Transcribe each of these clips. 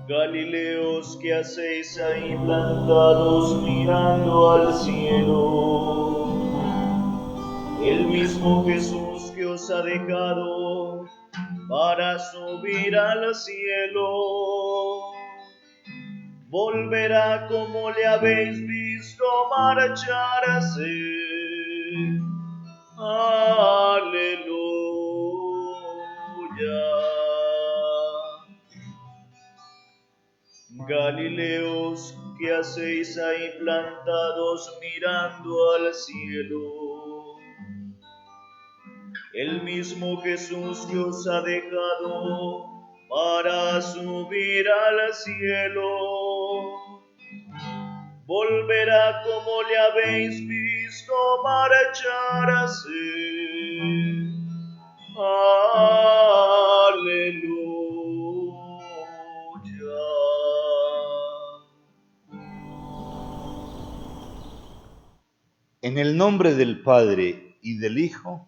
Galileos, ¿qué hacéis ahí plantados mirando al cielo? El mismo Jesús que os ha dejado para subir al cielo, volverá como le habéis visto marcharse. Aleluya. Galileos, ¿qué hacéis ahí plantados mirando al cielo? El mismo Jesús que os ha dejado para subir al cielo, volverá como le habéis visto marcharse. Aleluya. En el nombre del Padre, y del Hijo,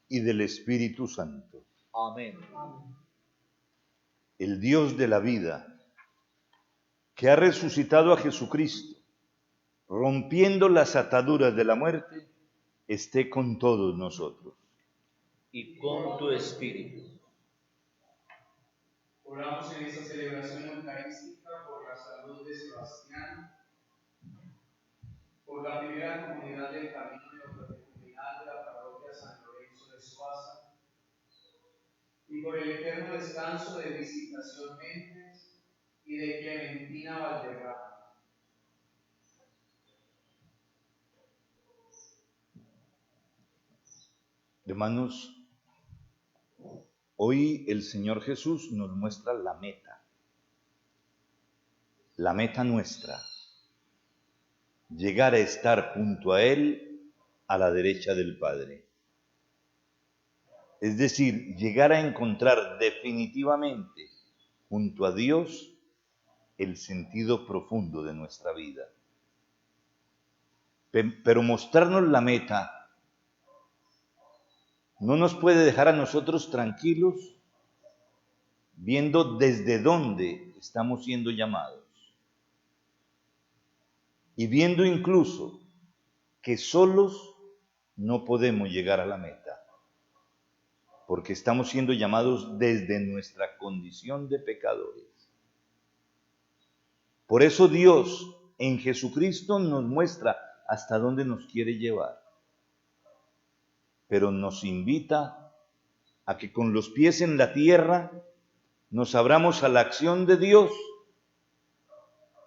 y del Espíritu Santo. Amén. El Dios de la vida, que ha resucitado a Jesucristo, rompiendo las ataduras de la muerte, esté con todos nosotros. Y con tu espíritu. Oramos en esta celebración eucarística por la salud de Sebastián, por la primera comunidad del camino neofraternidad de la parroquia San Lorenzo de Suaza, y por el eterno descanso de Visitación Méndez y de Clementina Valderrama. Hermanos, hoy el Señor Jesús nos muestra la meta nuestra, llegar a estar junto a Él a la derecha del Padre. Es decir, llegar a encontrar definitivamente junto a Dios el sentido profundo de nuestra vida. Pero mostrarnos la meta no nos puede dejar a nosotros tranquilos viendo desde dónde estamos siendo llamados y viendo incluso que solos no podemos llegar a la meta, porque estamos siendo llamados desde nuestra condición de pecadores. Por eso Dios en Jesucristo nos muestra hasta dónde nos quiere llevar, pero nos invita a que con los pies en la tierra nos abramos a la acción de Dios,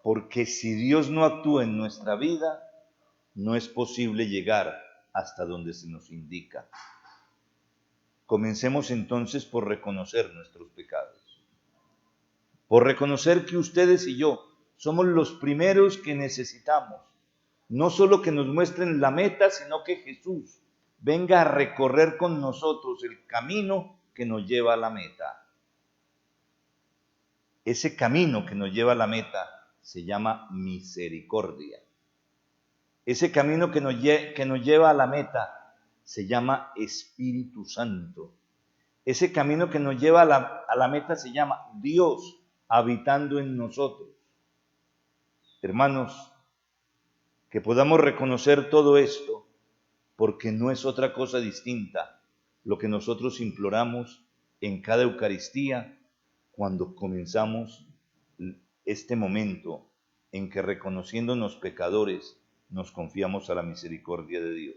porque si Dios no actúa en nuestra vida, no es posible llegar hasta donde se nos indica. Comencemos entonces por reconocer nuestros pecados, por reconocer que ustedes y yo somos los primeros que necesitamos, no solo que nos muestren la meta, sino que Jesús venga a recorrer con nosotros el camino que nos lleva a la meta. Ese camino que nos lleva a la meta se llama misericordia. Ese camino que nos lleva a la meta se llama Espíritu Santo. Ese camino que nos lleva a la meta se llama Dios habitando en nosotros. Hermanos, que podamos reconocer todo esto, porque no es otra cosa distinta lo que nosotros imploramos en cada Eucaristía cuando comenzamos este momento en que, reconociéndonos pecadores, nos confiamos a la misericordia de Dios.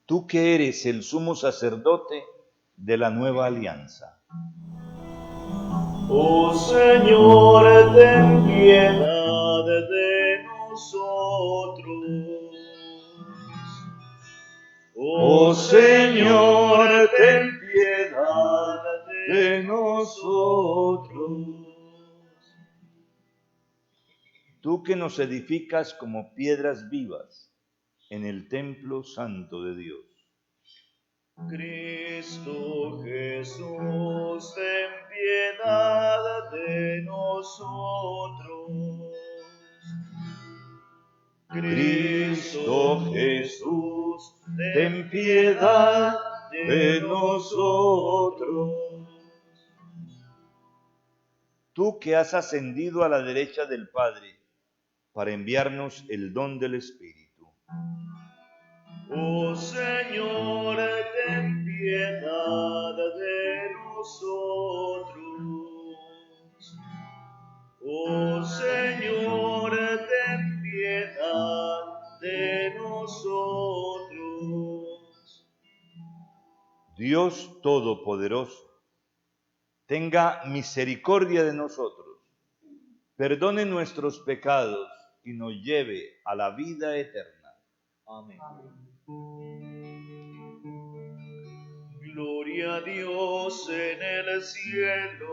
Tú que eres el sumo sacerdote de la nueva alianza. Oh Señor, ten piedad de nosotros. Oh Señor, ten piedad de nosotros. Tú que nos edificas como piedras vivas en el templo santo de Dios. Cristo Jesús, ten piedad de nosotros. Cristo Jesús, ten piedad de nosotros. Tú que has ascendido a la derecha del Padre para enviarnos el don del Espíritu. Oh Señor, ten piedad de nosotros. Oh Señor, ten piedad de nosotros. Dios Todopoderoso, tenga misericordia de nosotros, perdone nuestros pecados y nos lleve a la vida eterna. Amén. Gloria a Dios en el cielo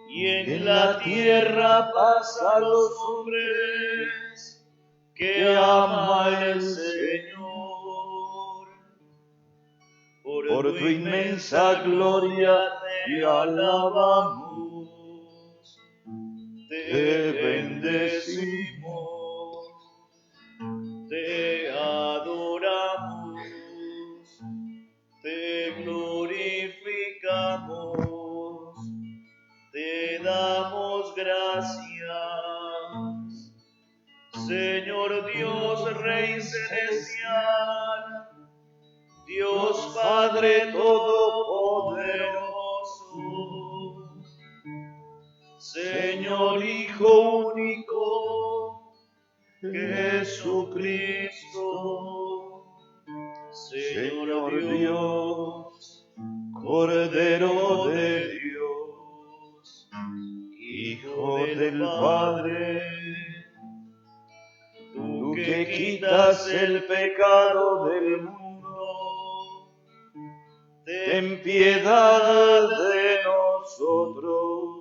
y en la tierra paz a los hombres que ama el Señor. Por tu inmensa gloria te alabamos, te bendecimos, te adoramos, te glorificamos, te damos gracias. Señor Dios, Rey celestial, Dios Padre Todopoderoso, Señor Hijo único, Jesucristo, Señor Dios, Cordero de Dios, Hijo del Padre, tú que quitas el pecado del mundo, ten piedad de nosotros.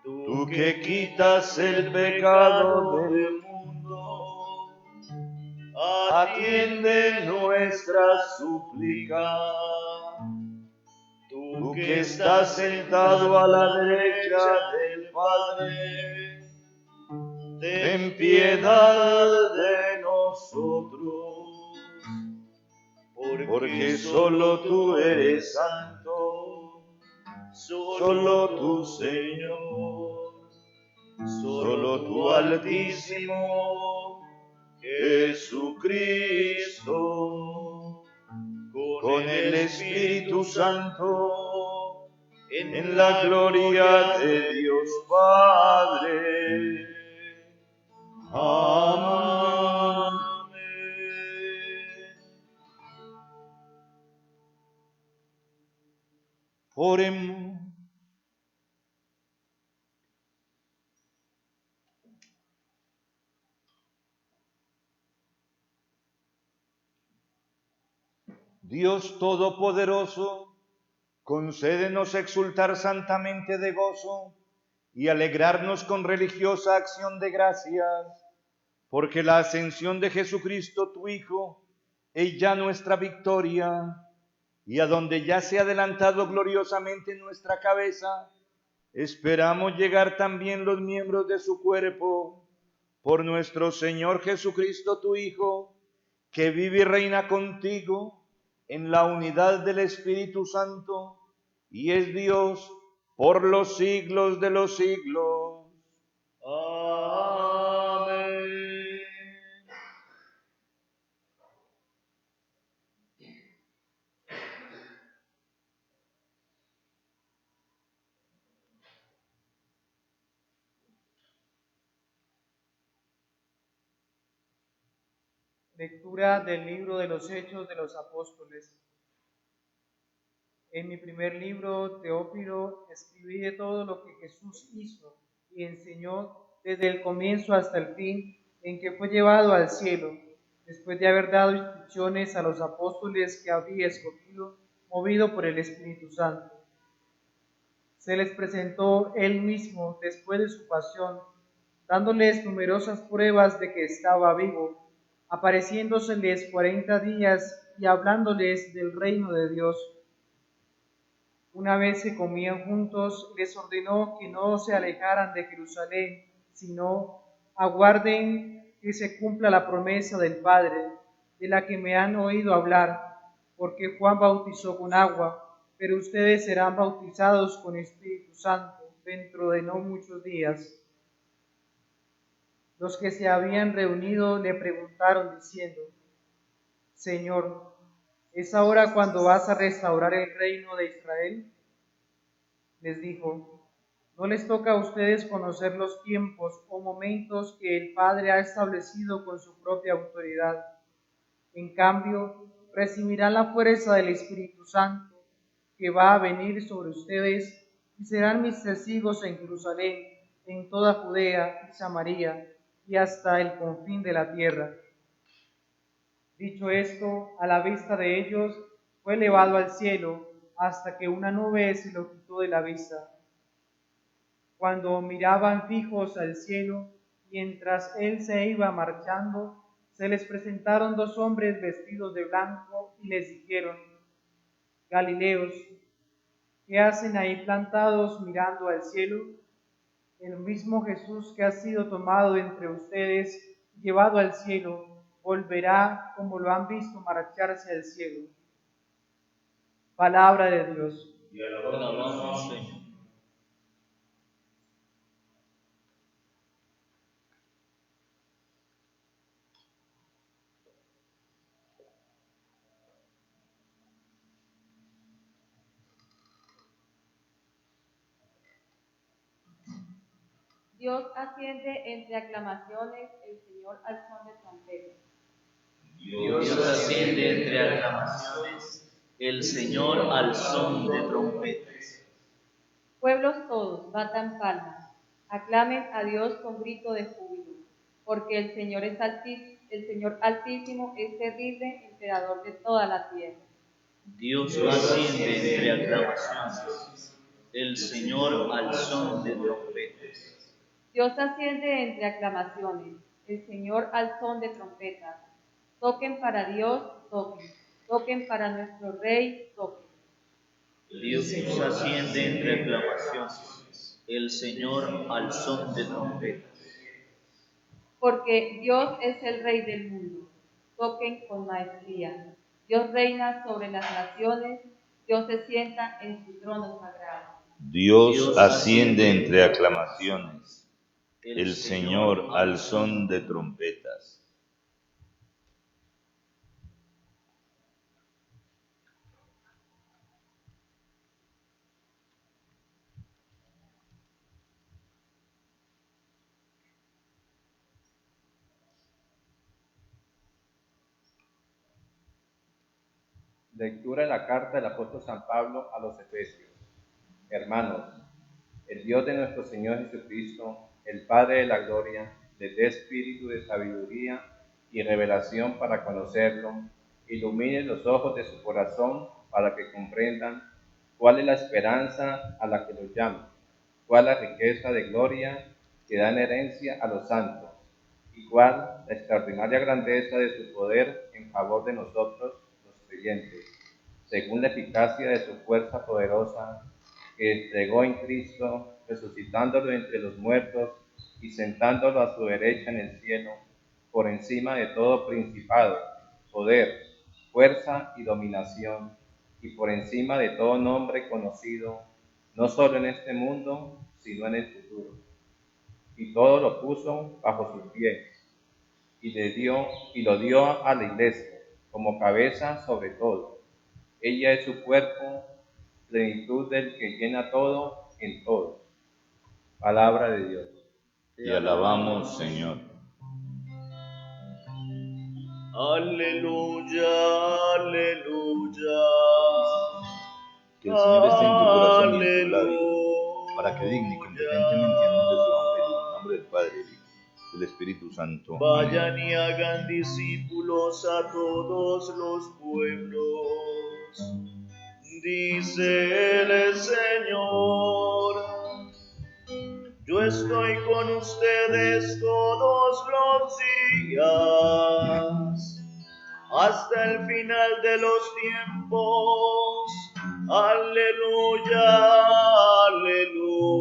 Tú que quitas el pecado del mundo, atiende nuestra súplica. Tú que estás sentado a la derecha del Padre, ten piedad de nosotros. Porque solo tú eres santo, solo tú, Señor, solo tú, Altísimo Jesucristo, con el Espíritu Santo, en la gloria de Dios Padre. Amén. Oremos. Dios Todopoderoso, concédenos exultar santamente de gozo y alegrarnos con religiosa acción de gracias, porque la ascensión de Jesucristo, tu Hijo, es ya nuestra victoria, y a donde ya se ha adelantado gloriosamente nuestra cabeza, esperamos llegar también los miembros de su cuerpo, por nuestro Señor Jesucristo, tu Hijo, que vive y reina contigo en la unidad del Espíritu Santo, y es Dios por los siglos de los siglos. Amén. Lectura del libro de los Hechos de los Apóstoles. En mi primer libro, Teófilo, escribí de todo lo que Jesús hizo y enseñó desde el comienzo hasta el fin, en que fue llevado al cielo, después de haber dado instrucciones a los apóstoles que había escogido, movido por el Espíritu Santo. Se les presentó él mismo después de su pasión, dándoles numerosas pruebas de que estaba vivo, apareciéndoseles 40 días y hablándoles del reino de Dios. Una vez que comían juntos, les ordenó que no se alejaran de Jerusalén, sino Aguarden que se cumpla la promesa del Padre, de la que me han oído hablar, porque Juan bautizó con agua, pero ustedes serán bautizados con Espíritu Santo dentro de no muchos días. Los que se habían reunido le preguntaron diciendo: Señor, ¿es ahora cuando vas a restaurar el reino de Israel? Les dijo: no les toca a ustedes conocer los tiempos o momentos que el Padre ha establecido con su propia autoridad. En cambio, recibirán la fuerza del Espíritu Santo, que va a venir sobre ustedes, y serán mis testigos en Jerusalén, en toda Judea y Samaria, y hasta el confín de la tierra. Dicho esto, a la vista de ellos, fue elevado al cielo, hasta que una nube se lo quitó de la vista. Cuando miraban fijos al cielo, mientras él se iba marchando, se les presentaron dos hombres vestidos de blanco y les dijeron: Galileos, ¿qué hacen ahí plantados mirando al cielo? El mismo Jesús que ha sido tomado entre ustedes y llevado al cielo, volverá como lo han visto marcharse al cielo. Palabra de Dios. Y alabamos, Señor. Dios asciende entre aclamaciones, el Señor al son de trompetas. Dios asciende entre aclamaciones, el Señor al son de trompetas. Pueblos todos, batan palmas, aclamen a Dios con grito de júbilo, porque el Señor Altísimo es terrible, emperador de toda la tierra. Dios asciende entre aclamaciones, el Señor al son de trompetas. Dios asciende entre aclamaciones, el Señor al son de trompetas. Toquen para Dios, toquen. Toquen para nuestro Rey, toquen. Dios asciende entre aclamaciones, el Señor al son de trompetas. Porque Dios es el Rey del mundo. Toquen con maestría. Dios reina sobre las naciones. Dios se sienta en su trono sagrado. Dios asciende entre aclamaciones, el Señor al son de trompetas. Lectura de la carta del apóstol San Pablo a los Efesios. Hermanos, el Dios de nuestro Señor Jesucristo, el Padre de la gloria, les dé espíritu de sabiduría y revelación para conocerlo, ilumine los ojos de su corazón para que comprendan cuál es la esperanza a la que los llama, cuál la riqueza de gloria que da en herencia a los santos, y cuál la extraordinaria grandeza de su poder en favor de nosotros, los creyentes, según la eficacia de su fuerza poderosa, que entregó en Cristo, resucitándolo entre los muertos y sentándolo a su derecha en el cielo, por encima de todo principado, poder, fuerza y dominación, y por encima de todo nombre conocido, no solo en este mundo, sino en el futuro. Y todo lo puso bajo sus pies, y lo dio a la Iglesia, como cabeza sobre todo. Ella es su cuerpo, plenitud del que llena todo en todo. Palabra de Dios. Te alabamos, Señor. Aleluya, aleluya. Que el Señor esté en tu corazón y en tu labio, para que digne y competentemente anuncie su evangelio. En nombre del Padre, del Hijo, del Espíritu Santo. Vayan Amén. y hagan discípulos a todos los pueblos. Dice el Señor: yo estoy con ustedes todos los días, hasta el final de los tiempos. Aleluya, aleluya.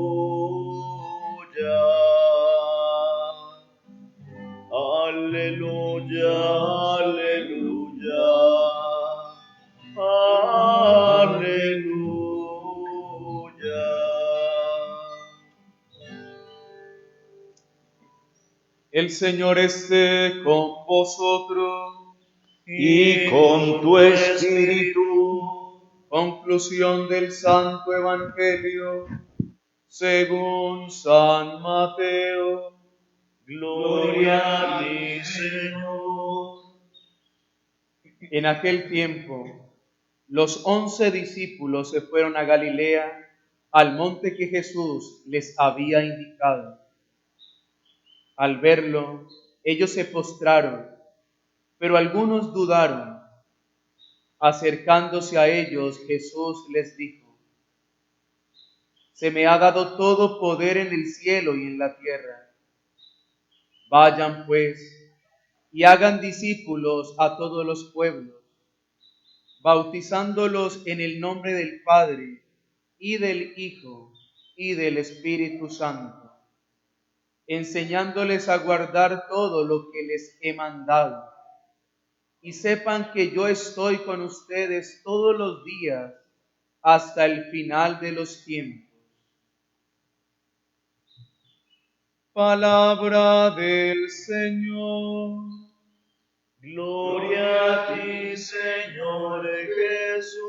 El Señor esté con vosotros. y con tu espíritu. Conclusión del Santo Evangelio según San Mateo. Gloria a ti, Señor. En aquel tiempo, los 11 discípulos se fueron a Galilea, al monte que Jesús les había indicado. Al verlo, ellos se postraron, pero algunos dudaron. Acercándose a ellos, Jesús les dijo: Se me ha dado todo poder en el cielo y en la tierra. Vayan pues y hagan discípulos a todos los pueblos, bautizándolos en el nombre del Padre, y del Hijo, y del Espíritu Santo, enseñándoles a guardar todo lo que les he mandado. Y sepan que yo estoy con ustedes todos los días hasta el final de los tiempos. Palabra del Señor. Gloria a ti, Señor Jesús.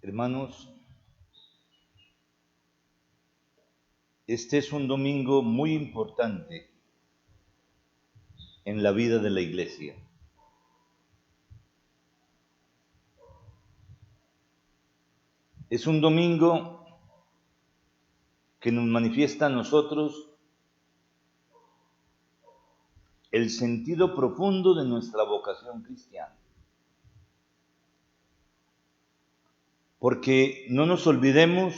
Hermanos, este es un domingo muy importante en la vida de la Iglesia. Es un domingo que nos manifiesta a nosotros el sentido profundo de nuestra vocación cristiana. Porque no nos olvidemos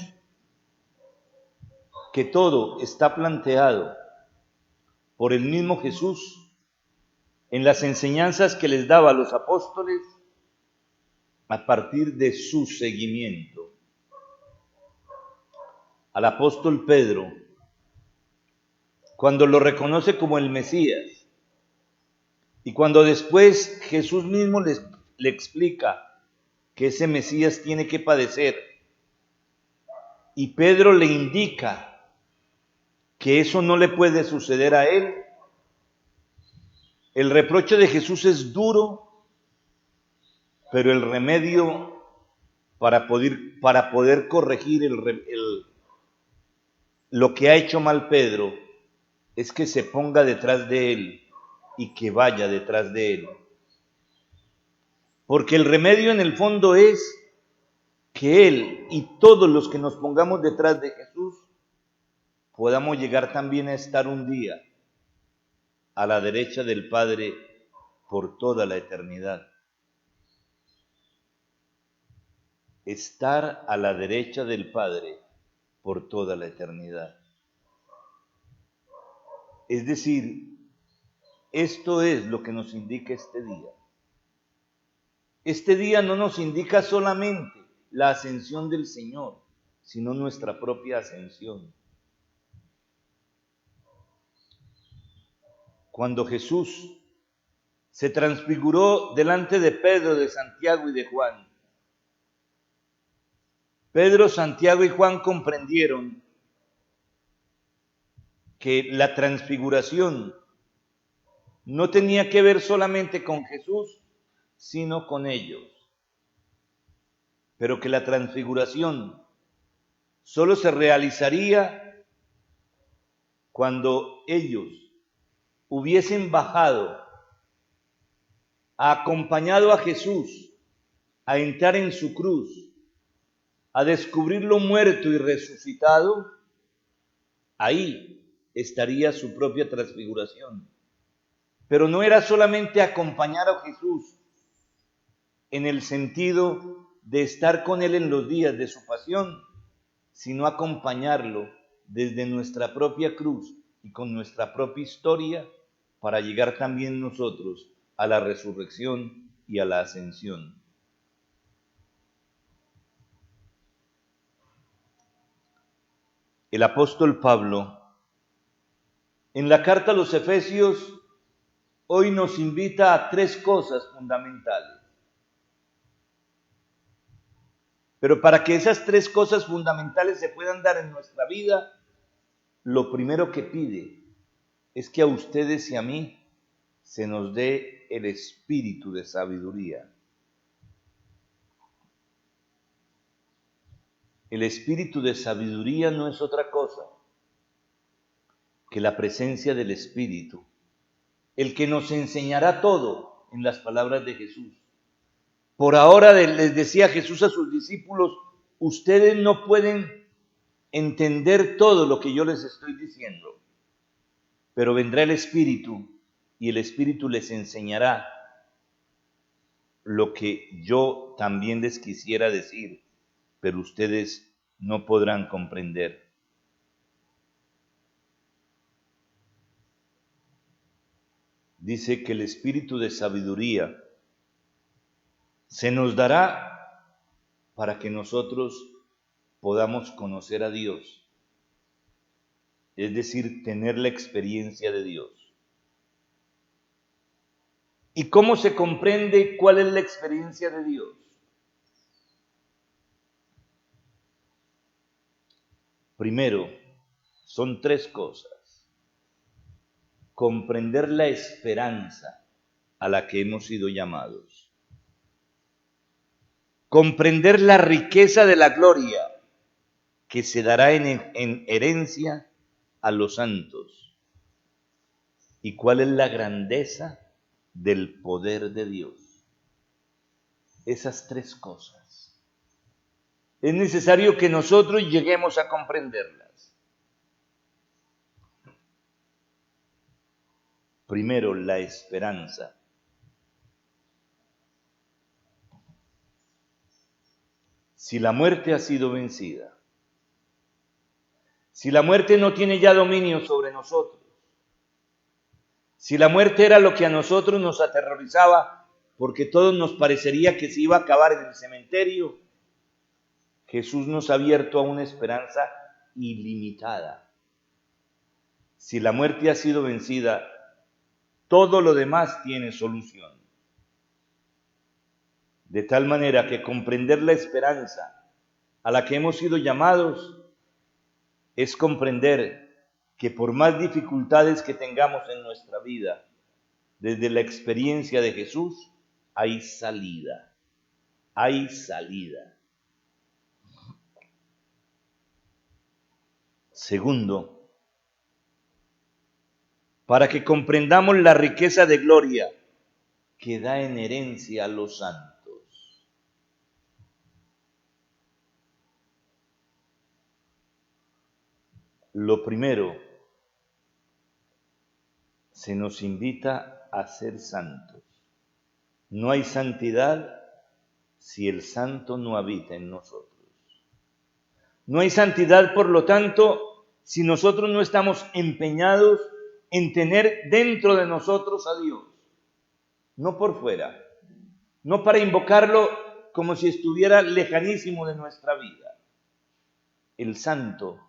que todo está planteado por el mismo Jesús en las enseñanzas que les daba a los apóstoles a partir de su seguimiento. Al apóstol Pedro, cuando lo reconoce como el Mesías, y cuando después Jesús mismo le explica que ese Mesías tiene que padecer, y Pedro le indica que eso no le puede suceder a él, el reproche de Jesús es duro, pero el remedio para poder corregir lo que ha hecho mal Pedro es que se ponga detrás de él y que vaya detrás de él. Porque el remedio en el fondo es que él y todos los que nos pongamos detrás de Jesús podamos llegar también a estar un día a la derecha del Padre por toda la eternidad. Estar a la derecha del Padre por toda la eternidad. Es decir, esto es lo que nos indica este día. Este día no nos indica solamente la ascensión del Señor, sino nuestra propia ascensión. Cuando Jesús se transfiguró delante de Pedro, de Santiago y de Juan, Pedro, Santiago y Juan comprendieron que la transfiguración no tenía que ver solamente con Jesús, sino con ellos. Pero que la transfiguración solo se realizaría cuando ellos hubiesen bajado, acompañado a Jesús a entrar en su cruz, a descubrirlo muerto y resucitado, ahí estaría su propia transfiguración. Pero no era solamente acompañar a Jesús en el sentido de estar con Él en los días de su pasión, sino acompañarlo desde nuestra propia cruz y con nuestra propia historia para llegar también nosotros a la resurrección y a la ascensión. El apóstol Pablo, en la carta a los Efesios, hoy nos invita a 3 cosas fundamentales. Pero para que esas 3 cosas fundamentales se puedan dar en nuestra vida, lo primero que pide es que a ustedes y a mí se nos dé el espíritu de sabiduría. El espíritu de sabiduría no es otra cosa que la presencia del Espíritu, el que nos enseñará todo en las palabras de Jesús. Por ahora les decía Jesús a sus discípulos, ustedes no pueden entender todo lo que yo les estoy diciendo, pero vendrá el Espíritu y el Espíritu les enseñará lo que yo también les quisiera decir, pero ustedes no podrán comprender. Dice que el espíritu de sabiduría se nos dará para que nosotros podamos conocer a Dios, es decir, tener la experiencia de Dios. ¿Y cómo se comprende cuál es la experiencia de Dios? Primero, son 3 cosas. Comprender la esperanza a la que hemos sido llamados. Comprender la riqueza de la gloria que se dará en herencia a los santos. ¿Y cuál es la grandeza del poder de Dios? Esas 3 cosas. Es necesario que nosotros lleguemos a comprenderlas. Primero, la esperanza. Si la muerte ha sido vencida, si la muerte no tiene ya dominio sobre nosotros, si la muerte era lo que a nosotros nos aterrorizaba, porque todo nos parecería que se iba a acabar en el cementerio, Jesús nos ha abierto a una esperanza ilimitada. Si la muerte ha sido vencida, todo lo demás tiene solución. De tal manera que comprender la esperanza a la que hemos sido llamados es comprender que por más dificultades que tengamos en nuestra vida, desde la experiencia de Jesús, hay salida. Hay salida. Segundo, para que comprendamos la riqueza de gloria que da en herencia a los santos. Lo primero, se nos invita a ser santos. No hay santidad si el santo no habita en nosotros. No hay santidad, por lo tanto, si nosotros no estamos empeñados en tener dentro de nosotros a Dios, no por fuera, no para invocarlo como si estuviera lejanísimo de nuestra vida. El santo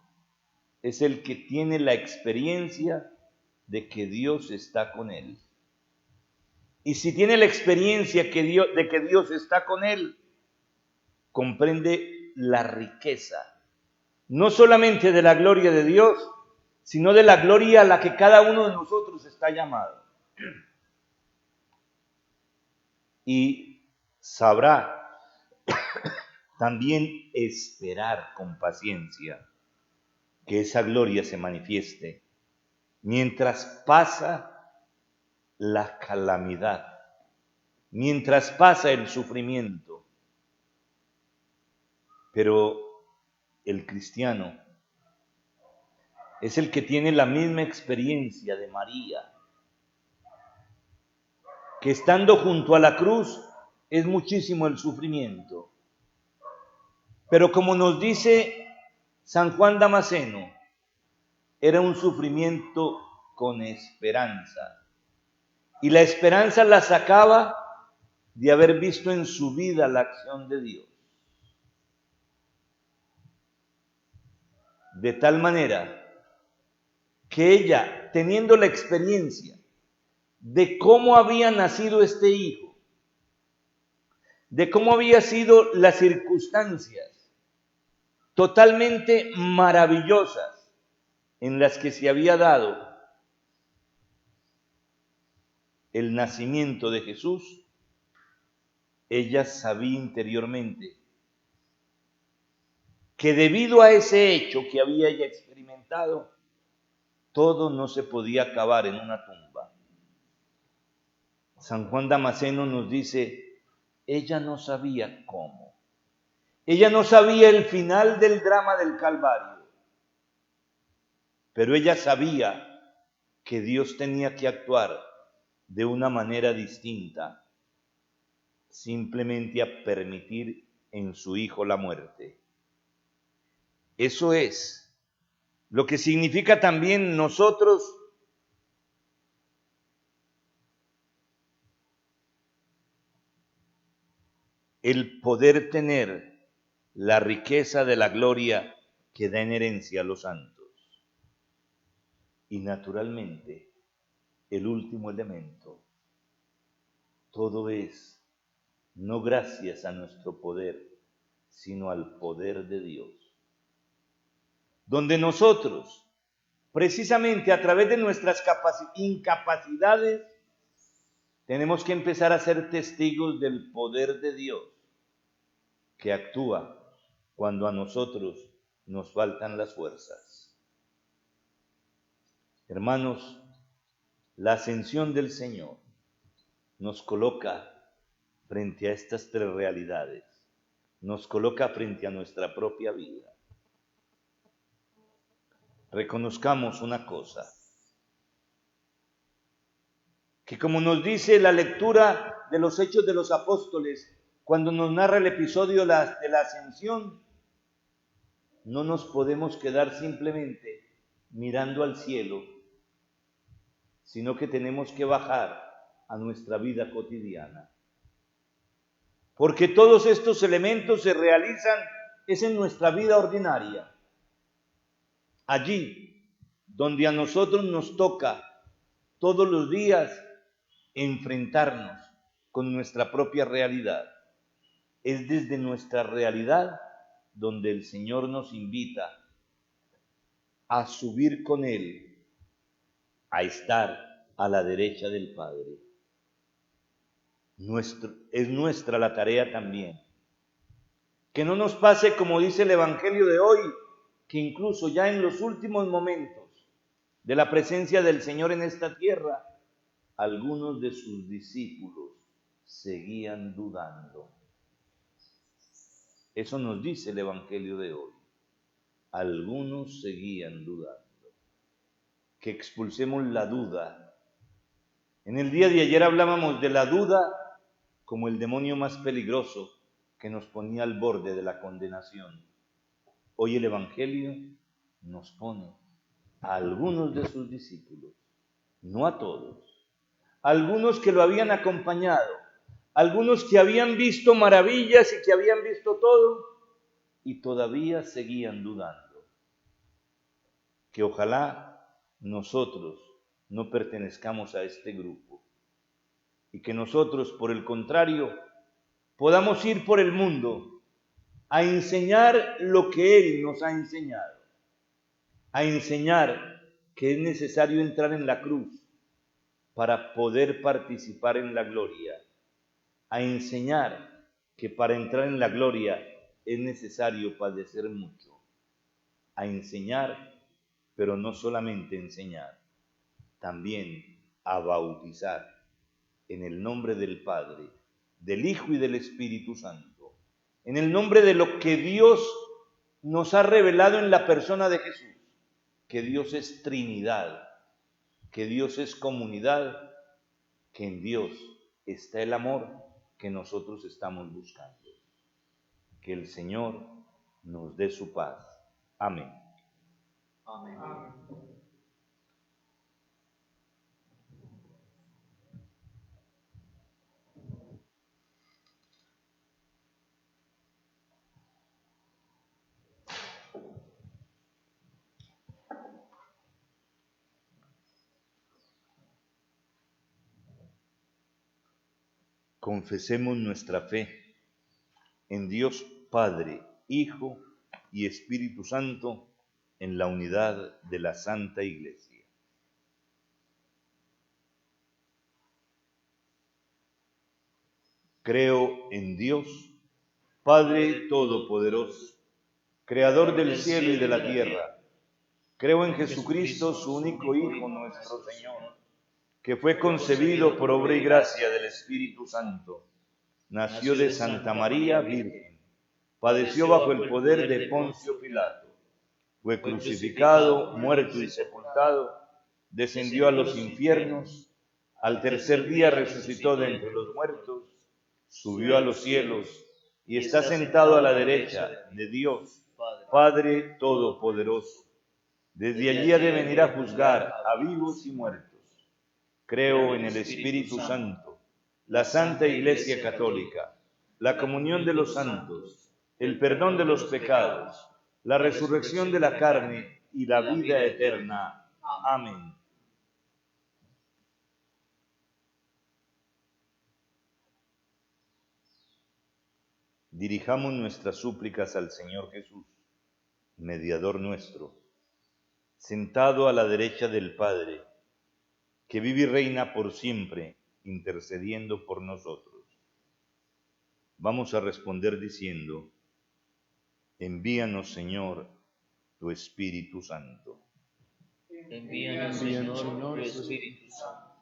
es el que tiene la experiencia de que Dios está con él. Y si tiene la experiencia de que Dios está con él, comprende la riqueza, no solamente de la gloria de Dios, sino de la gloria a la que cada uno de nosotros está llamado. Y sabrá también esperar con paciencia que esa gloria se manifieste mientras pasa la calamidad, mientras pasa el sufrimiento. Pero el cristiano es el que tiene la misma experiencia de María, que estando junto a la cruz es muchísimo el sufrimiento. Pero como nos dice San Juan Damasceno, era un sufrimiento con esperanza. Y la esperanza la sacaba de haber visto en su vida la acción de Dios. De tal manera que ella, teniendo la experiencia de cómo había nacido este hijo, de cómo había sido las circunstancias totalmente maravillosas en las que se había dado el nacimiento de Jesús, ella sabía interiormente que debido a ese hecho que había ella experimentado, todo no se podía acabar en una tumba. San Juan Damasceno nos dice, ella no sabía cómo. Ella no sabía el final del drama del Calvario, pero ella sabía que Dios tenía que actuar de una manera distinta, simplemente a permitir en su hijo la muerte. Eso es lo que significa también nosotros el poder tener la riqueza de la gloria que da en herencia a los santos. Y naturalmente, el último elemento, todo es no gracias a nuestro poder, sino al poder de Dios. Donde nosotros, precisamente a través de nuestras incapacidades, tenemos que empezar a ser testigos del poder de Dios, que actúa cuando a nosotros nos faltan las fuerzas. Hermanos, la ascensión del Señor nos coloca frente a estas tres realidades, nos coloca frente a nuestra propia vida. Reconozcamos una cosa, que como nos dice la lectura de los Hechos de los Apóstoles, cuando nos narra el episodio de la ascensión, no nos podemos quedar simplemente mirando al cielo, sino que tenemos que bajar a nuestra vida cotidiana. Porque todos estos elementos se realizan es en nuestra vida ordinaria. Allí donde a nosotros nos toca todos los días enfrentarnos con nuestra propia realidad. Es desde nuestra realidad donde el Señor nos invita a subir con Él, a estar a la derecha del Padre. Es nuestra la tarea también. Que no nos pase como dice el Evangelio de hoy, que incluso ya en los últimos momentos de la presencia del Señor en esta tierra, algunos de sus discípulos seguían dudando. Eso nos dice el Evangelio de hoy. Algunos seguían dudando. Que expulsemos la duda. En el día de ayer hablábamos de la duda como el demonio más peligroso que nos ponía al borde de la condenación. Hoy el Evangelio nos pone a algunos de sus discípulos, no a todos, algunos que lo habían acompañado, algunos que habían visto maravillas y que habían visto todo y todavía seguían dudando. Que ojalá nosotros no pertenezcamos a este grupo y que nosotros, por el contrario, podamos ir por el mundo a enseñar lo que Él nos ha enseñado, a enseñar que es necesario entrar en la cruz para poder participar en la gloria, a enseñar que para entrar en la gloria es necesario padecer mucho, a enseñar, pero no solamente enseñar, también a bautizar en el nombre del Padre, del Hijo y del Espíritu Santo, en el nombre de lo que Dios nos ha revelado en la persona de Jesús, que Dios es Trinidad, que Dios es comunidad, que en Dios está el amor que nosotros estamos buscando. Que el Señor nos dé su paz. Amén. Amén. Confesemos nuestra fe en Dios Padre, Hijo y Espíritu Santo, en la unidad de la Santa Iglesia. Creo en Dios, Padre Todopoderoso, Creador del cielo y de la tierra. Creo en Jesucristo, su único Hijo, nuestro Señor, que fue concebido por obra y gracia del Espíritu Santo. Nació de Santa María Virgen, padeció bajo el poder de Poncio Pilato, fue crucificado, muerto y sepultado, descendió a los infiernos, al tercer día resucitó de entre los muertos, subió a los cielos y está sentado a la derecha de Dios, Padre Todopoderoso. Desde allí ha de venir a juzgar a vivos y muertos. Creo en el Espíritu Santo, la Santa Iglesia Católica, la comunión de los santos, el perdón de los pecados, la resurrección de la carne y la vida eterna. Amén. Dirijamos nuestras súplicas al Señor Jesús, mediador nuestro, sentado a la derecha del Padre, que vive y reina por siempre, intercediendo por nosotros. Vamos a responder diciendo: envíanos, Señor, tu Espíritu Santo. Envíanos, Señor, tu Espíritu Santo,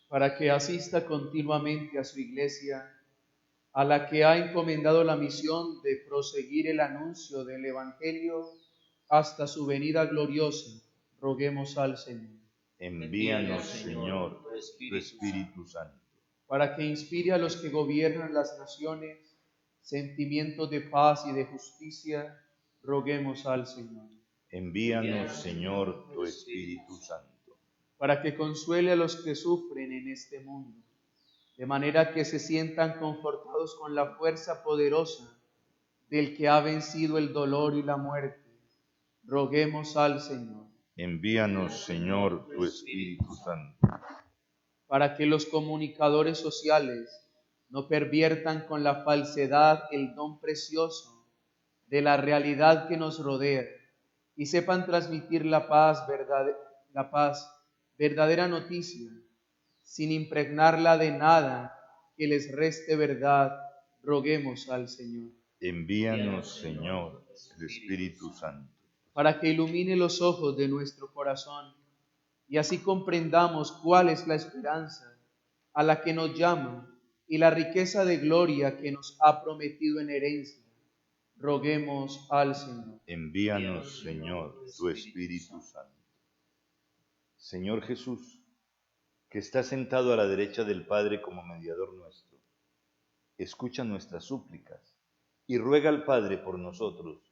para que asista continuamente a su iglesia, a la que ha encomendado la misión de proseguir el anuncio del Evangelio hasta su venida gloriosa. Roguemos al Señor. Envíanos, Señor, tu Espíritu Santo. Para que inspire a los que gobiernan las naciones sentimientos de paz y de justicia, roguemos al Señor. Envíanos, Señor, tu Espíritu Santo. Para que consuele a los que sufren en este mundo, de manera que se sientan confortados con la fuerza poderosa del que ha vencido el dolor y la muerte, roguemos al Señor. Envíanos, Señor, tu Espíritu Santo. Para que los comunicadores sociales no perviertan con la falsedad el don precioso de la realidad que nos rodea y sepan transmitir la paz, verdadera noticia, sin impregnarla de nada que les reste verdad, roguemos al Señor. Envíanos, Señor, el Espíritu Santo. Para que ilumine los ojos de nuestro corazón y así comprendamos cuál es la esperanza a la que nos llama y la riqueza de gloria que nos ha prometido en herencia. Roguemos al Señor. Envíanos, Señor, tu Espíritu Santo. Señor Jesús, que estás sentado a la derecha del Padre como mediador nuestro, escucha nuestras súplicas y ruega al Padre por nosotros,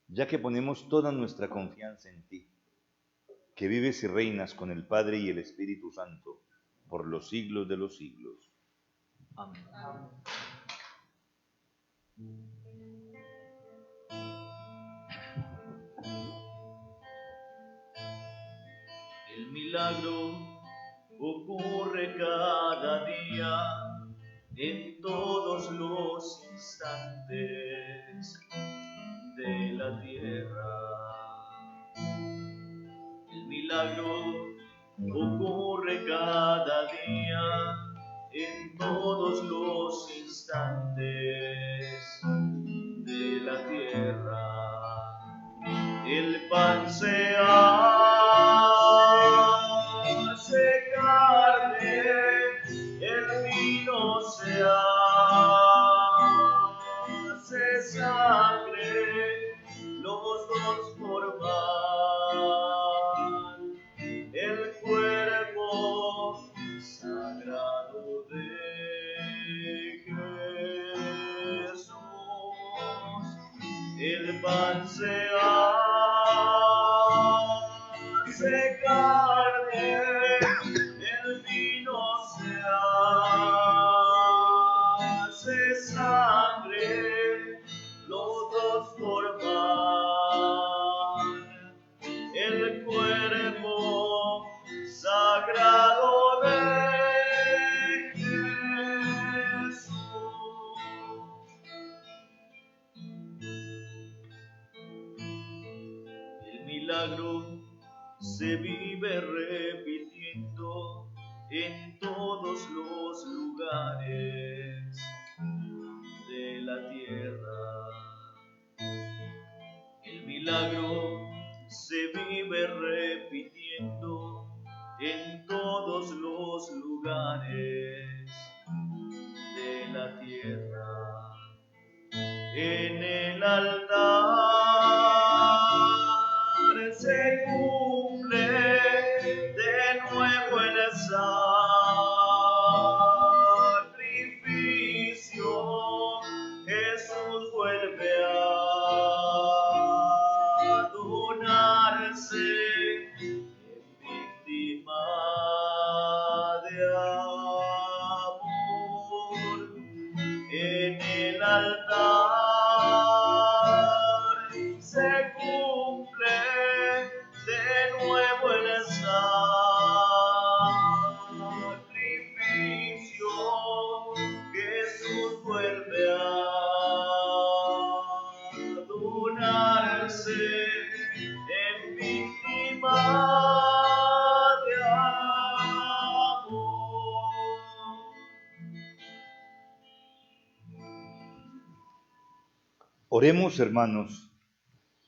ya que ponemos toda nuestra confianza en ti, que vives y reinas con el Padre y el Espíritu Santo por los siglos de los siglos. Amén. El milagro ocurre cada día, en todos los instantes de la tierra. El milagro ocurre cada día, en todos los instantes de la tierra. El pan se hace carne, el vino se hace sangre, los dos forman el cuerpo sagrado de pan se hace carne, el vino se hace sangre, los dos forman el cuerpo sagrado de Jesús. El milagro se vive repitiendo en todos los lugares de la tierra. El milagro se vive repitiendo en todos los lugares de la tierra. En el altar se cumple de nuevo el sacrificio. Jesús vuelve a donarse en víctima de amor. En el altar se cumple de nuevo el sacrificio. Jesús vuelve a donarse en víctima de amor. Oremos, hermanos,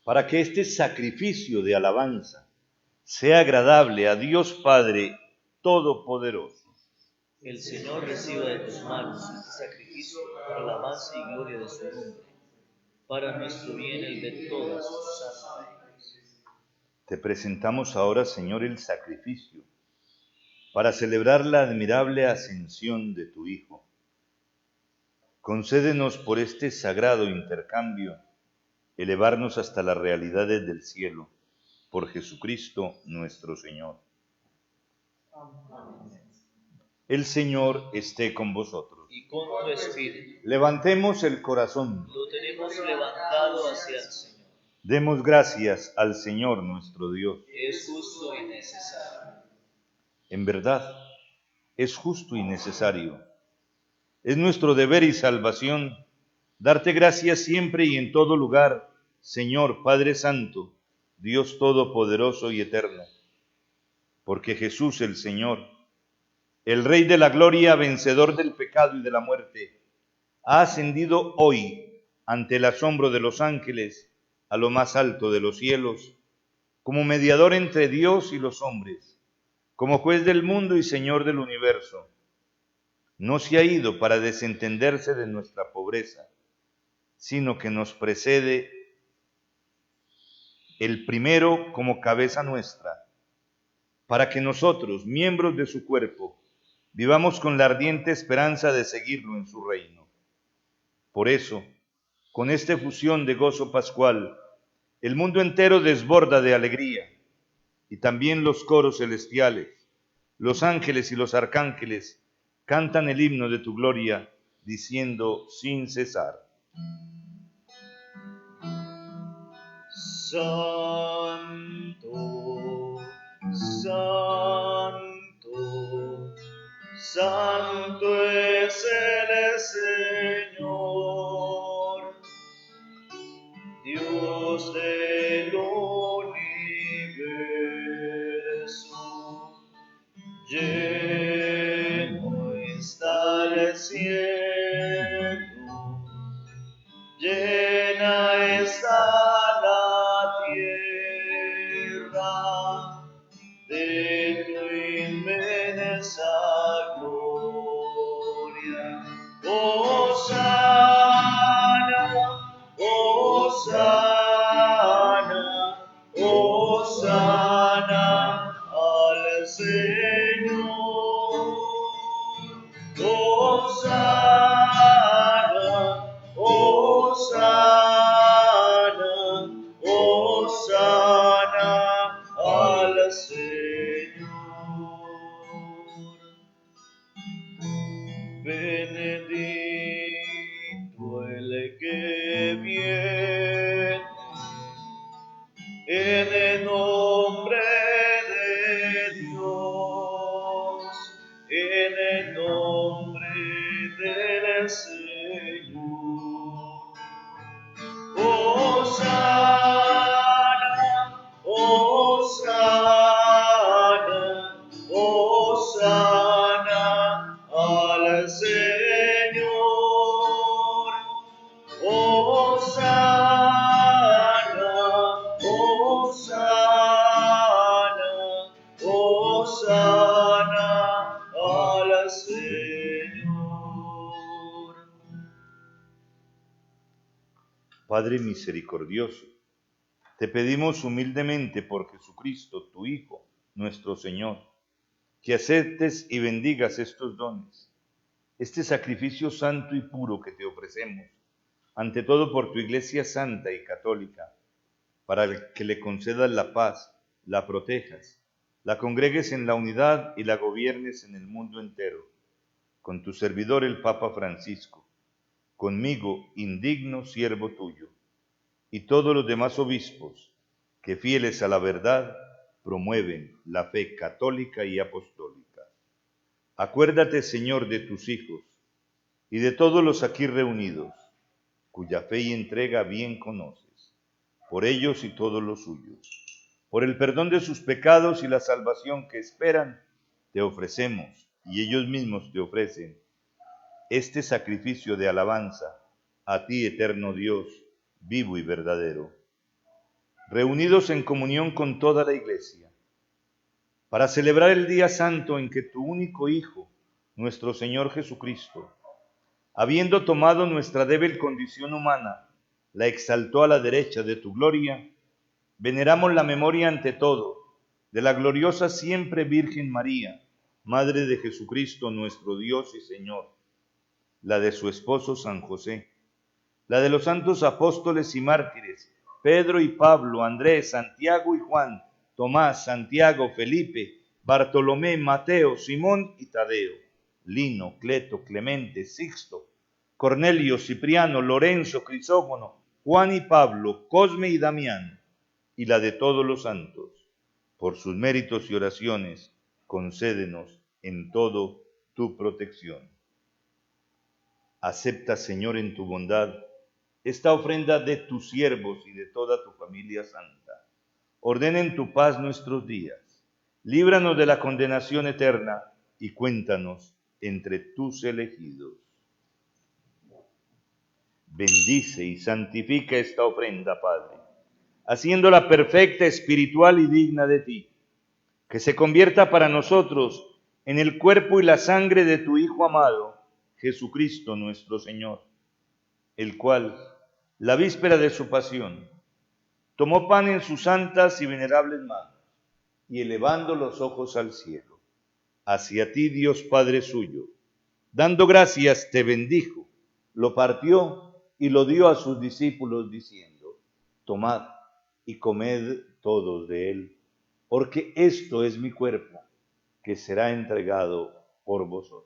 para que este sacrificio de alabanza sea agradable a Dios Padre Todopoderoso. El Señor reciba de tus manos este sacrificio para la alabanza y gloria de su nombre, para nuestro bien y el de todas sus santas. Te presentamos ahora, Señor, el sacrificio para celebrar la admirable ascensión de tu Hijo. Concédenos por este sagrado intercambio elevarnos hasta las realidades del cielo, por Jesucristo nuestro Señor. El Señor esté con vosotros. Y con tu espíritu. Levantemos el corazón. Lo tenemos levantado hacia el Señor. Demos gracias al Señor nuestro Dios. Es justo y necesario. En verdad, es justo y necesario. Es nuestro deber y salvación darte gracias siempre y en todo lugar, Señor Padre Santo, Dios Todopoderoso y Eterno, porque Jesús el Señor, el Rey de la gloria, vencedor del pecado y de la muerte, ha ascendido hoy ante el asombro de los ángeles a lo más alto de los cielos, como mediador entre Dios y los hombres, como juez del mundo y Señor del universo. No se ha ido para desentenderse de nuestra pobreza, sino que nos precede el primero como cabeza nuestra, para que nosotros, miembros de su cuerpo, vivamos con la ardiente esperanza de seguirlo en su reino. Por eso, con esta efusión de gozo pascual, el mundo entero desborda de alegría, y también los coros celestiales, los ángeles y los arcángeles cantan el himno de tu gloria, diciendo sin cesar: Santo, santo, santo es el Señor, Dios del universo. Lleno está el cielo, llena está la tierra de tu inmensa gloria. Hosana, Hosana, Hosana al Señor. Hosana, Hosana el nombre del Señor. Hosana, Hosana, Hosana al Señor. Hosana, Hosana, Hosana al Señor. Padre misericordioso, te pedimos humildemente por Jesucristo, tu Hijo, nuestro Señor, que aceptes y bendigas estos dones, este sacrificio santo y puro que te ofrecemos, ante todo por tu Iglesia santa y católica, para que le concedas la paz, la protejas, la congregues en la unidad y la gobiernes en el mundo entero, con tu servidor el Papa Francisco, conmigo, indigno siervo tuyo, y todos los demás obispos, que fieles a la verdad, promueven la fe católica y apostólica. Acuérdate, Señor, de tus hijos y de todos los aquí reunidos, cuya fe y entrega bien conoces, por ellos y todos los suyos. Por el perdón de sus pecados y la salvación que esperan, te ofrecemos, y ellos mismos te ofrecen, este sacrificio de alabanza a ti, eterno Dios, vivo y verdadero, reunidos en comunión con toda la Iglesia, para celebrar el día santo en que tu único Hijo, nuestro Señor Jesucristo, habiendo tomado nuestra débil condición humana, la exaltó a la derecha de tu gloria, veneramos la memoria ante todo de la gloriosa siempre Virgen María, Madre de Jesucristo nuestro Dios y Señor, la de su esposo San José, la de los santos apóstoles y mártires, Pedro y Pablo, Andrés, Santiago y Juan, Tomás, Santiago, Felipe, Bartolomé, Mateo, Simón y Tadeo, Lino, Cleto, Clemente, Sixto, Cornelio, Cipriano, Lorenzo, Crisógono, Juan y Pablo, Cosme y Damián, y la de todos los santos. Por sus méritos y oraciones, concédenos en todo tu protección. Acepta, Señor, en tu bondad, esta ofrenda de tus siervos y de toda tu familia santa. Ordena en tu paz nuestros días. Líbranos de la condenación eterna y cuéntanos entre tus elegidos. Bendice y santifica esta ofrenda, Padre, haciéndola perfecta, espiritual y digna de ti, que se convierta para nosotros en el cuerpo y la sangre de tu Hijo amado, Jesucristo nuestro Señor, el cual, la víspera de su pasión, tomó pan en sus santas y venerables manos, y elevando los ojos al cielo, hacia ti, Dios Padre suyo, dando gracias, te bendijo, lo partió y lo dio a sus discípulos, diciendo: tomad y comed todos de él, porque esto es mi cuerpo, que será entregado por vosotros.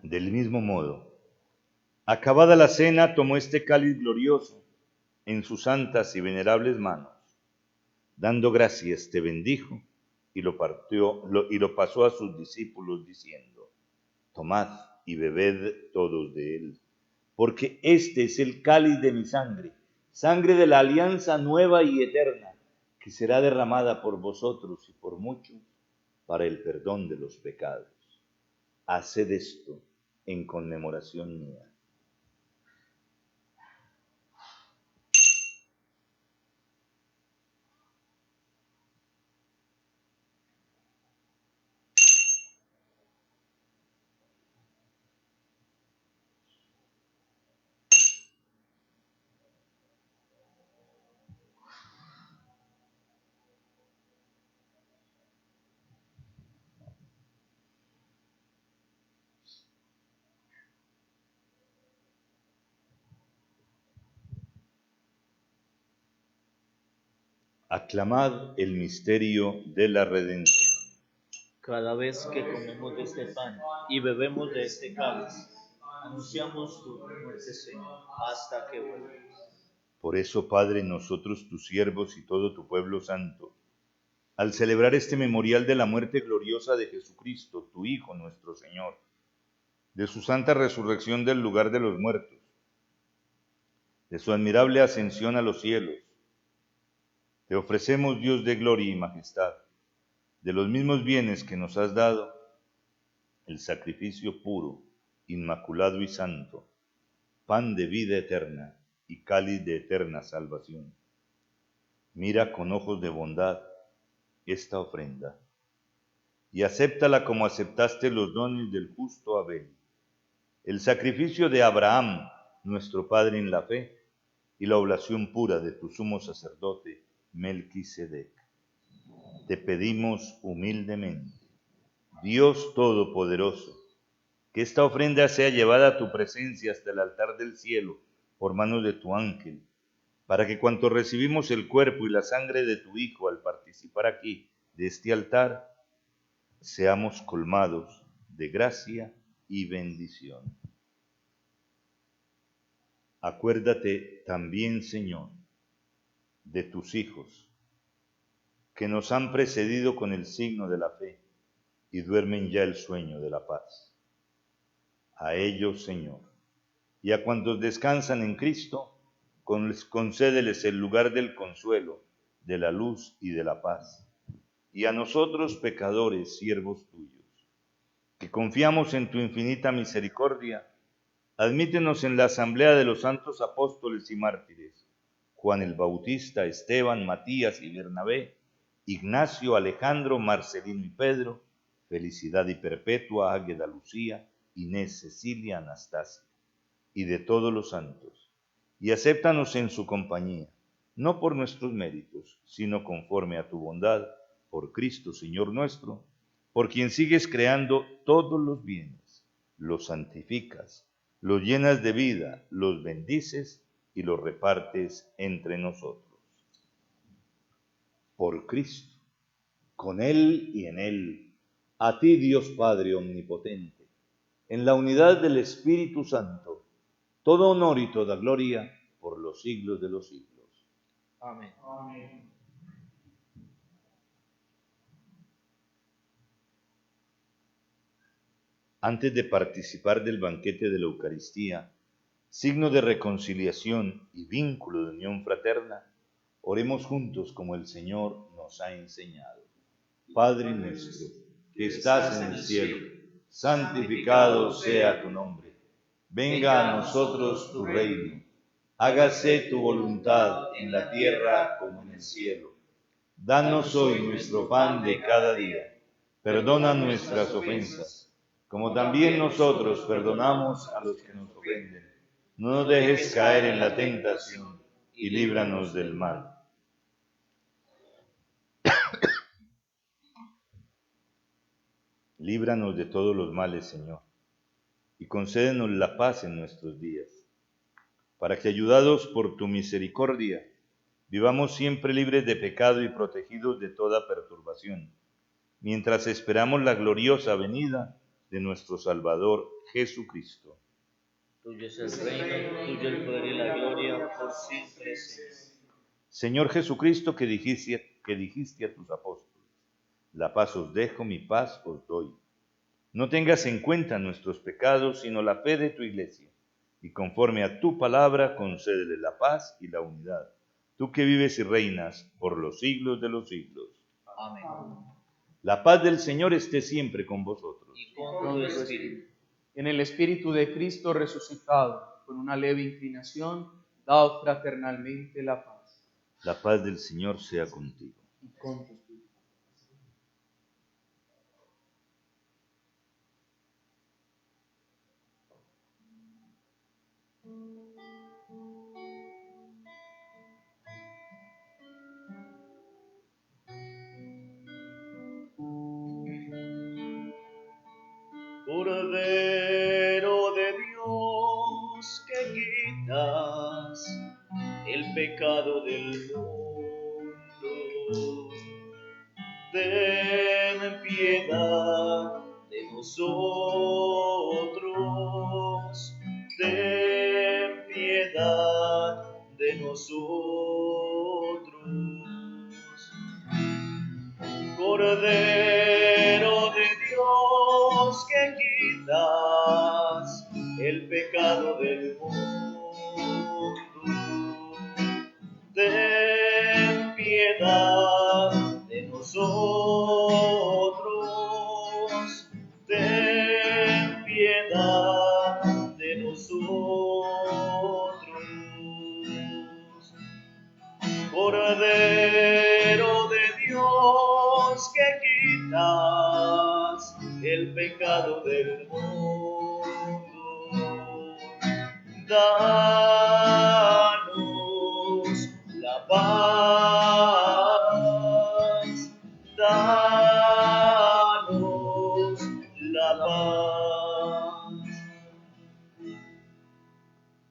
Del mismo modo, acabada la cena, tomó este cáliz glorioso en sus santas y venerables manos. Dando gracias, te bendijo y lo partió y lo pasó a sus discípulos, diciendo: tomad y bebed todos de él, porque este es el cáliz de mi sangre, sangre de la alianza nueva y eterna, que será derramada por vosotros y por muchos para el perdón de los pecados. Haced esto en conmemoración mía. Aclamad el misterio de la redención. Cada vez que comemos de este pan y bebemos de este cáliz, anunciamos tu muerte, Señor, hasta que vuelvas. Por eso, Padre, nosotros tus siervos y todo tu pueblo santo, al celebrar este memorial de la muerte gloriosa de Jesucristo, tu Hijo nuestro Señor, de su santa resurrección del lugar de los muertos, de su admirable ascensión a los cielos, te ofrecemos, Dios de gloria y majestad, de los mismos bienes que nos has dado, el sacrificio puro, inmaculado y santo, pan de vida eterna y cáliz de eterna salvación. Mira con ojos de bondad esta ofrenda y acéptala como aceptaste los dones del justo Abel, el sacrificio de Abraham, nuestro padre en la fe, y la oblación pura de tu sumo sacerdote, Melquisedec. Te pedimos humildemente, Dios Todopoderoso, que esta ofrenda sea llevada a tu presencia hasta el altar del cielo por manos de tu ángel, para que cuanto recibimos el cuerpo y la sangre de tu Hijo al participar aquí de este altar, seamos colmados de gracia y bendición. Acuérdate también, Señor, de tus hijos, que nos han precedido con el signo de la fe y duermen ya el sueño de la paz. A ellos, Señor, y a cuantos descansan en Cristo, concédeles el lugar del consuelo, de la luz y de la paz. Y a nosotros, pecadores, siervos tuyos, que confiamos en tu infinita misericordia, admítenos en la asamblea de los santos apóstoles y mártires, Juan el Bautista, Esteban, Matías y Bernabé, Ignacio, Alejandro, Marcelino y Pedro, Felicidad y Perpetua, Águeda Lucía, Inés, Cecilia, Anastasia, y de todos los santos, y acéptanos en su compañía, no por nuestros méritos, sino conforme a tu bondad, por Cristo Señor nuestro, por quien sigues creando todos los bienes, los santificas, los llenas de vida, los bendices y los repartes entre nosotros. Por Cristo, con Él y en Él, a ti Dios Padre Omnipotente, en la unidad del Espíritu Santo, todo honor y toda gloria por los siglos de los siglos. Amén. Amén. Antes de participar del banquete de la Eucaristía, signo de reconciliación y vínculo de unión fraterna, oremos juntos como el Señor nos ha enseñado. Padre nuestro, que estás en el cielo, santificado sea tu nombre. Venga a nosotros tu reino. Hágase tu voluntad en la tierra como en el cielo. Danos hoy nuestro pan de cada día. Perdona nuestras ofensas, como también nosotros perdonamos a los que nos ofenden. No nos dejes caer en la tentación y líbranos del mal. Líbranos de todos los males, Señor, y concédenos la paz en nuestros días, para que, ayudados por tu misericordia, vivamos siempre libres de pecado y protegidos de toda perturbación, mientras esperamos la gloriosa venida de nuestro Salvador Jesucristo. Tuyo es el reino, tuyo el poder y la gloria por siempre, Señor. Señor Jesucristo, que dijiste a tus apóstoles, la paz os dejo, mi paz os doy. No tengas en cuenta nuestros pecados, sino la fe de tu Iglesia, y conforme a tu palabra, concédele la paz y la unidad. Tú que vives y reinas por los siglos de los siglos. Amén. La paz del Señor esté siempre con vosotros. Y con tu espíritu. En el Espíritu de Cristo resucitado, con una leve inclinación, daos fraternalmente la paz. La paz del Señor sea contigo. Y con tu espíritu. Cordero de Dios, que quitas el pecado del mundo, ten piedad de nosotros, ten piedad de nosotros. Cordero de Dios, que quitas el pecado del mundo, ten piedad de nosotros, ten piedad de nosotros. Cordero de Dios, que quitas el pecado del mundo, danos la paz, danos la paz.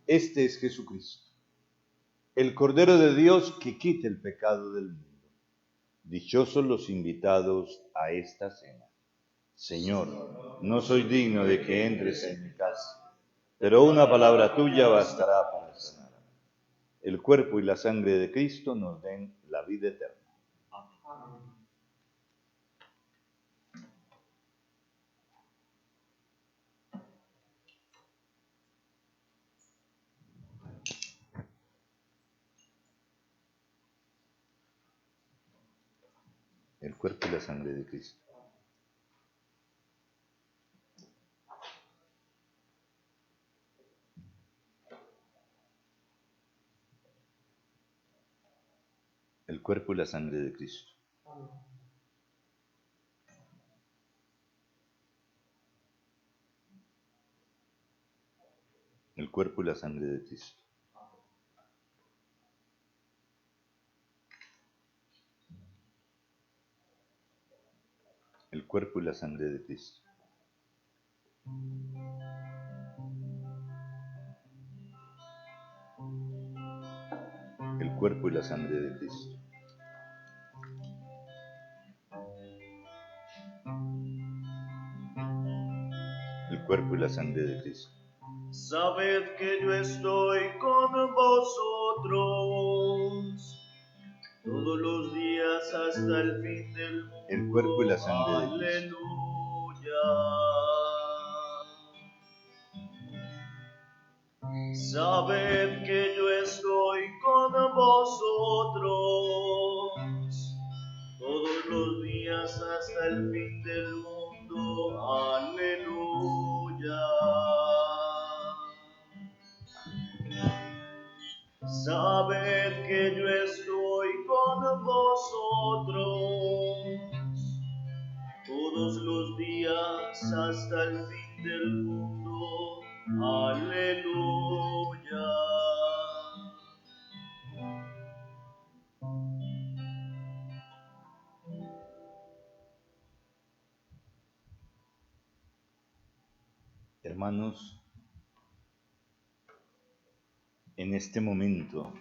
Este es Jesucristo, el Cordero de Dios que quita el pecado del mundo. Dichosos los invitados a esta cena. Señor, no soy digno de que entres en mi casa, pero una palabra tuya bastará para sanarme. El cuerpo y la sangre de Cristo nos den la vida eterna. Amén. El cuerpo y la sangre de Cristo. El cuerpo y la sangre de Cristo. El cuerpo y la sangre de Cristo. El cuerpo y la sangre de Cristo. El cuerpo y la sangre de Cristo. El cuerpo y la sangre de Cristo. Sabed que yo estoy con vosotros todos los días hasta el fin del mundo. El cuerpo y la sangre de Cristo. Aleluya. Sabed que yo estoy con vosotros todos los días hasta el fin del mundo. Aleluya. Sabed que yo estoy con vosotros todos los días hasta el fin del mundo. Aleluya. Hermanos, en este momento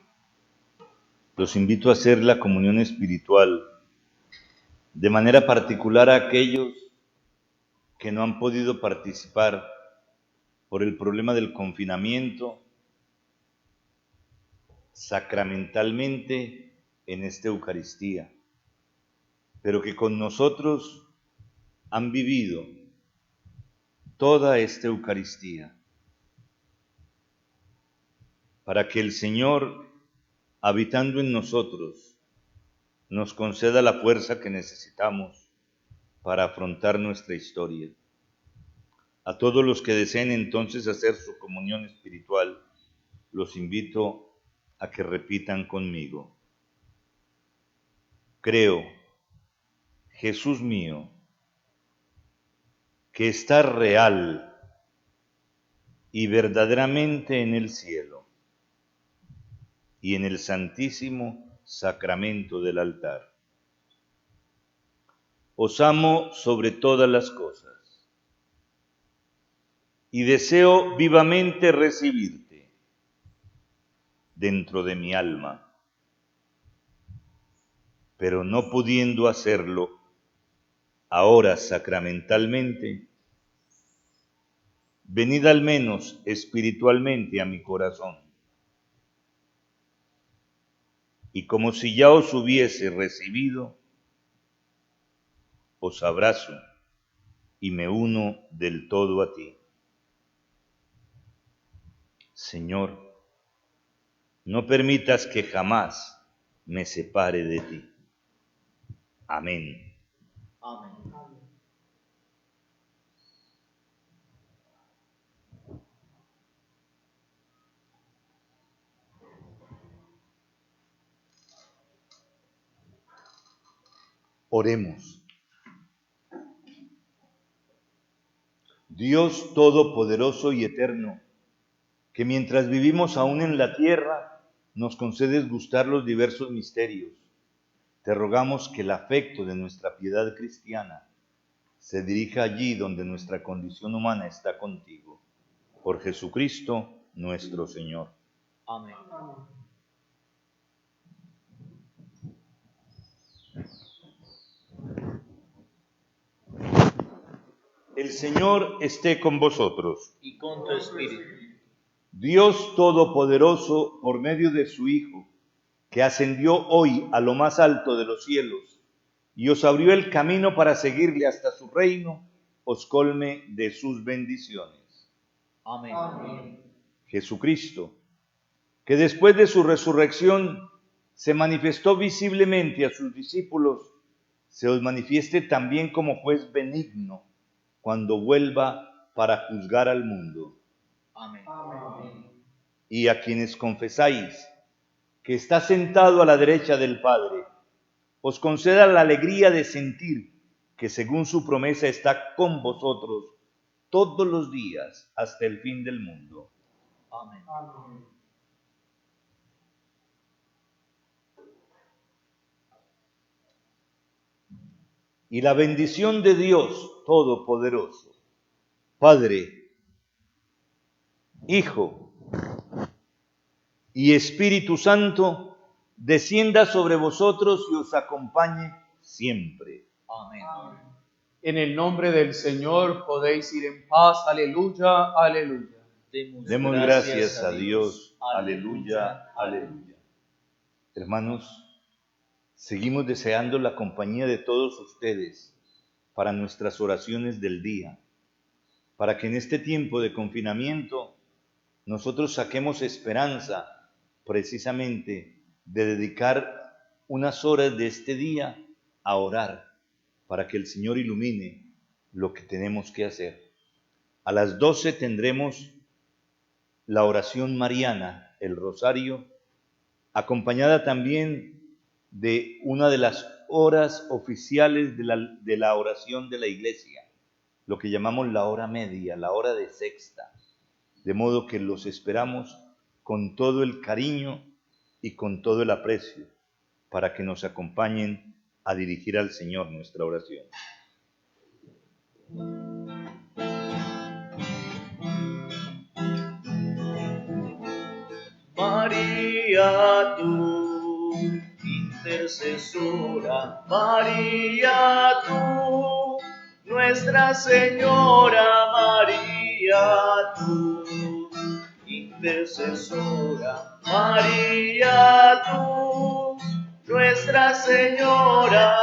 los invito a hacer la comunión espiritual, de manera particular a aquellos que no han podido participar por el problema del confinamiento sacramentalmente en esta Eucaristía, pero que con nosotros han vivido toda esta Eucaristía, para que el Señor, habitando en nosotros, nos conceda la fuerza que necesitamos para afrontar nuestra historia. A todos los que deseen entonces hacer su comunión espiritual, los invito a que repitan conmigo. Creo, Jesús mío, que estás real y verdaderamente en el cielo y en el santísimo sacramento del altar. Os amo sobre todas las cosas y deseo vivamente recibirte dentro de mi alma, pero no pudiendo hacerlo, ahora sacramentalmente, venid al menos espiritualmente a mi corazón. Y como si ya os hubiese recibido, os abrazo y me uno del todo a ti. Señor, no permitas que jamás me separe de ti. Amén. Amén. Oremos. Dios Todopoderoso y Eterno, que mientras vivimos aún en la tierra, nos concedes gustar los diversos misterios. Te rogamos que el afecto de nuestra piedad cristiana se dirija allí donde nuestra condición humana está contigo. Por Jesucristo nuestro Señor. Amén. El Señor esté con vosotros. Y con tu espíritu. Dios Todopoderoso, por medio de su Hijo, que ascendió hoy a lo más alto de los cielos y os abrió el camino para seguirle hasta su reino, os colme de sus bendiciones. Amén. Amén. Jesucristo, que después de su resurrección se manifestó visiblemente a sus discípulos, se os manifieste también como juez benigno cuando vuelva para juzgar al mundo. Amén. Y a quienes confesáis que está sentado a la derecha del Padre, os conceda la alegría de sentir que según su promesa está con vosotros todos los días hasta el fin del mundo. Amén. Y la bendición de Dios Todopoderoso, Padre, Hijo y Espíritu Santo, descienda sobre vosotros y os acompañe siempre. Amén. En el nombre del Señor podéis ir en paz. Aleluya, aleluya. Demos gracias a Dios. Aleluya, aleluya. Hermanos, seguimos deseando la compañía de todos ustedes para nuestras oraciones del día, para que en este tiempo de confinamiento nosotros saquemos esperanza precisamente de dedicar unas horas de este día a orar, para que el Señor ilumine lo que tenemos que hacer. A las 12 tendremos la oración mariana, el rosario, acompañada también de una de las horas oficiales de la oración de la iglesia, lo que llamamos la hora media, la hora de sexta, de modo que los esperamos con todo el cariño y con todo el aprecio para que nos acompañen a dirigir al Señor nuestra oración. María, tú, intercesora, María, tú, Nuestra Señora, María, tú, intercesora, María, tú, Nuestra Señora,